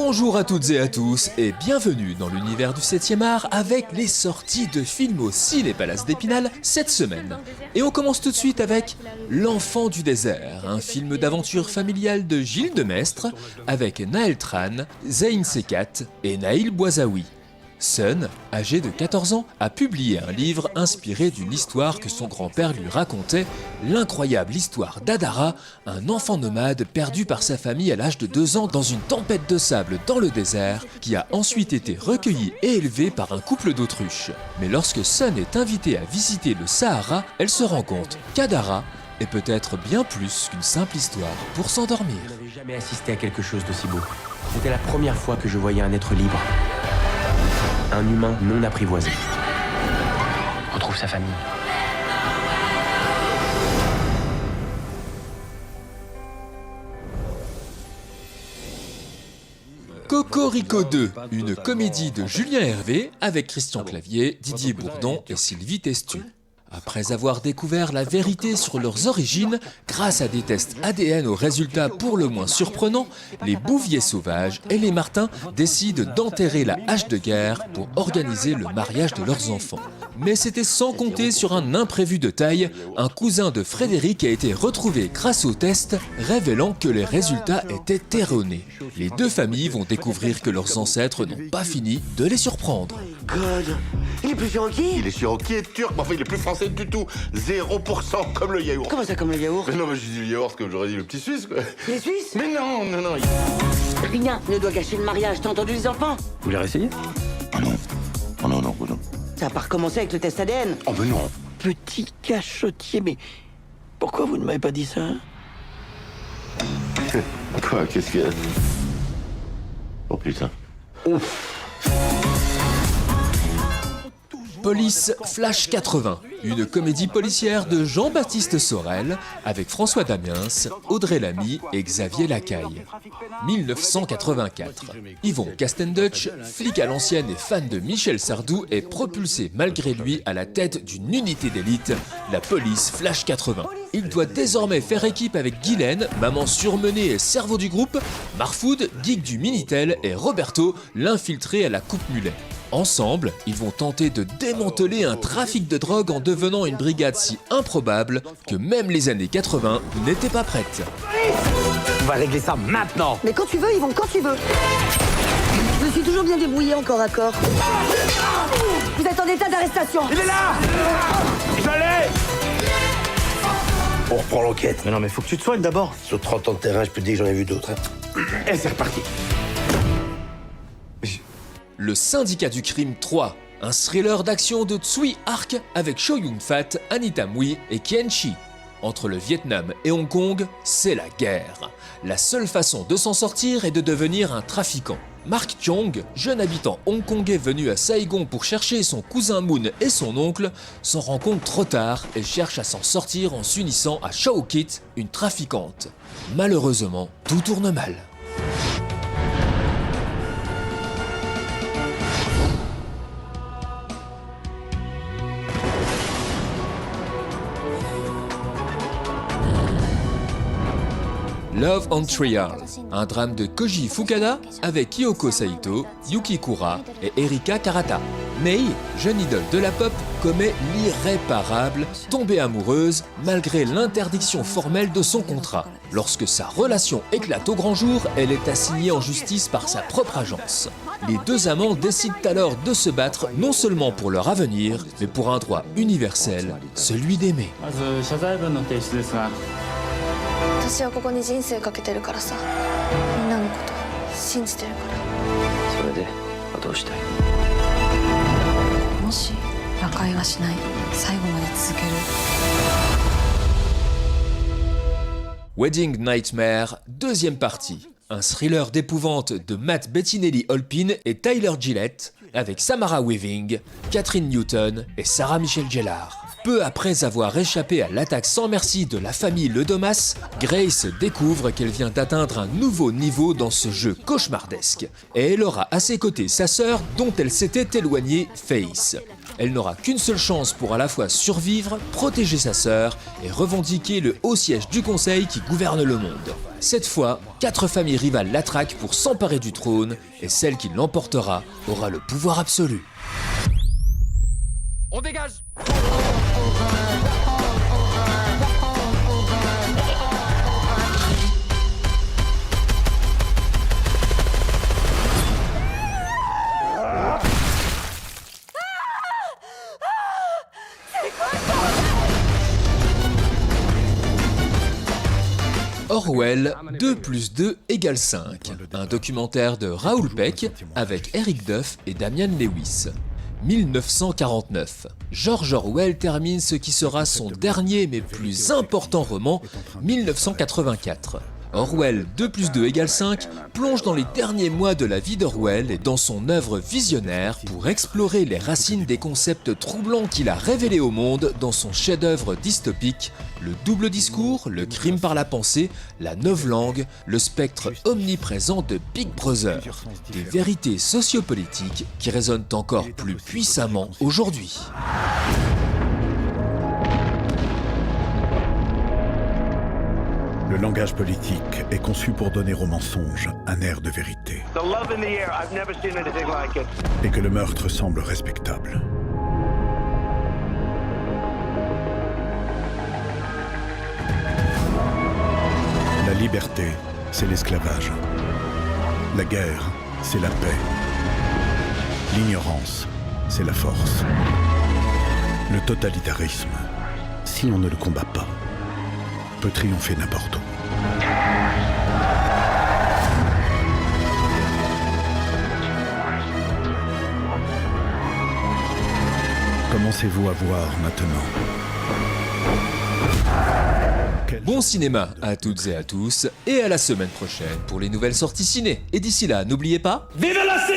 Bonjour à toutes et à tous et bienvenue dans l'univers du 7e art avec les sorties de films au Ciné-Palace d'Épinal cette semaine. Et on commence tout de suite avec L'Enfant du désert, un film d'aventure familiale de Gilles Demestre avec Naël Tran, Zayn Sekat et Naïl Bouazaoui. Sun, âgé de 14 ans, a publié un livre inspiré d'une histoire que son grand-père lui racontait, l'incroyable histoire d'Adara, un enfant nomade perdu par sa famille à l'âge de 2 ans dans une tempête de sable dans le désert, qui a ensuite été recueilli et élevé par un couple d'autruches. Mais lorsque Sun est invitée à visiter le Sahara, elle se rend compte qu'Adara est peut-être bien plus qu'une simple histoire pour s'endormir. Je n'avais jamais assisté à quelque chose d'aussi beau. C'était la première fois que je voyais un être libre. Un humain non apprivoisé. Retrouve sa famille. Cocorico 2, une comédie de Julien Hervé avec Christian Clavier, Didier Bourdon et Sylvie Testu. Après avoir découvert la vérité sur leurs origines, grâce à des tests ADN aux résultats pour le moins surprenants, les Bouvier sauvages et les Martins décident d'enterrer la hache de guerre pour organiser le mariage de leurs enfants. Mais c'était sans compter sur un imprévu de taille, un cousin de Frédéric a été retrouvé grâce au test, révélant que les résultats étaient erronés. Les deux familles vont découvrir que leurs ancêtres n'ont pas fini de les surprendre. God, il est plus cherokee? Il est cherokee et turc, mais enfin il est plus français du tout. 0% comme le yaourt. Comment ça, comme le yaourt? Mais non, mais je dis le yaourt comme j'aurais dit le petit suisse, quoi. Les Suisses? Mais non. Rien ne doit gâcher le mariage, t'as entendu les enfants? Vous voulez réessayer? Ah non. Oh non. Ça a pas recommencé avec le test ADN. Oh mais non. Petit cachotier, mais pourquoi vous ne m'avez pas dit ça? Quoi, qu'est-ce qu'il y a? Oh putain. Police Flash 80, une comédie policière de Jean-Baptiste Sorel avec François Damiens, Audrey Lamy et Xavier Lacaille. 1984. Yvon Castendutch, flic à l'ancienne et fan de Michel Sardou, est propulsé malgré lui à la tête d'une unité d'élite, la police Flash 80. Il doit désormais faire équipe avec Guylaine, maman surmenée et cerveau du groupe, Marfoud, geek du Minitel et Roberto, l'infiltré à la coupe mulet. Ensemble, ils vont tenter de démanteler un trafic de drogue en devenant une brigade si improbable que même les années 80 n'étaient pas prêtes. On va régler ça maintenant. Mais quand tu veux, Yvon, quand tu veux. Je me suis toujours bien débrouillé en corps à corps. Vous êtes en état d'arrestation. Il est là. Je l'ai. On reprend l'enquête. Mais non, mais faut que tu te soignes d'abord. Sur 30 ans de terrain, je peux te dire que j'en ai vu d'autres. Et c'est reparti. Le Syndicat du Crime 3, un thriller d'action de Tsui Hark avec Chow Yun-fat, Anita Mui et Kien Chi. Entre le Vietnam et Hong Kong, c'est la guerre. La seule façon de s'en sortir est de devenir un trafiquant. Mark Chong, jeune habitant hongkongais venu à Saigon pour chercher son cousin Moon et son oncle, s'en rend compte trop tard et cherche à s'en sortir en s'unissant à Shao Kit, une trafiquante. Malheureusement, tout tourne mal. Love on Trial, un drame de Koji Fukada avec Kyoko Saito, Yuki Kura et Erika Karata. Mei, jeune idole de la pop, commet l'irréparable, tombée amoureuse malgré l'interdiction formelle de son contrat. Lorsque sa relation éclate au grand jour, elle est assignée en justice par sa propre agence. Les deux amants décident alors de se battre non seulement pour leur avenir, mais pour un droit universel, celui d'aimer. 私はここに人生かけてるからさ、みんなのこと信じてるから。それでどうしたい？もし和解はしない、最後まで続ける。 Wedding Nightmare, deuxième partie. Un thriller d'épouvante de Matt Bettinelli-Olpin et Tyler Gillette, avec Samara Weaving, Catherine Newton et Sarah Michelle Gellar. Peu après avoir échappé à l'attaque sans merci de la famille Ledomas, Grace découvre qu'elle vient d'atteindre un nouveau niveau dans ce jeu cauchemardesque. Et elle aura à ses côtés sa sœur dont elle s'était éloignée, Faith. Elle n'aura qu'une seule chance pour à la fois survivre, protéger sa sœur et revendiquer le haut siège du conseil qui gouverne le monde. Cette fois, 4 familles rivales la traquent pour s'emparer du trône et celle qui l'emportera aura le pouvoir absolu. On dégage! Orwell, 2 + 2 = 5, un documentaire de Raoul Peck avec Eric Duff et Damian Lewis. 1949. George Orwell termine ce qui sera son dernier mais plus important roman, 1984. Orwell, 2 + 2 = 5, plonge dans les derniers mois de la vie d'Orwell et dans son œuvre visionnaire pour explorer les racines des concepts troublants qu'il a révélés au monde dans son chef-d'œuvre dystopique, le double discours, le crime par la pensée, la novlangue, le spectre omniprésent de Big Brother, des vérités sociopolitiques qui résonnent encore plus puissamment aujourd'hui. Le langage politique est conçu pour donner au mensonge un air de vérité. Et que le meurtre semble respectable. La liberté, c'est l'esclavage. La guerre, c'est la paix. L'ignorance, c'est la force. Le totalitarisme, si on ne le combat pas, peut triompher n'importe où. Commencez-vous à voir maintenant. Bon cinéma à toutes et à tous, et à la semaine prochaine pour les nouvelles sorties ciné. Et d'ici là, n'oubliez pas... Vive la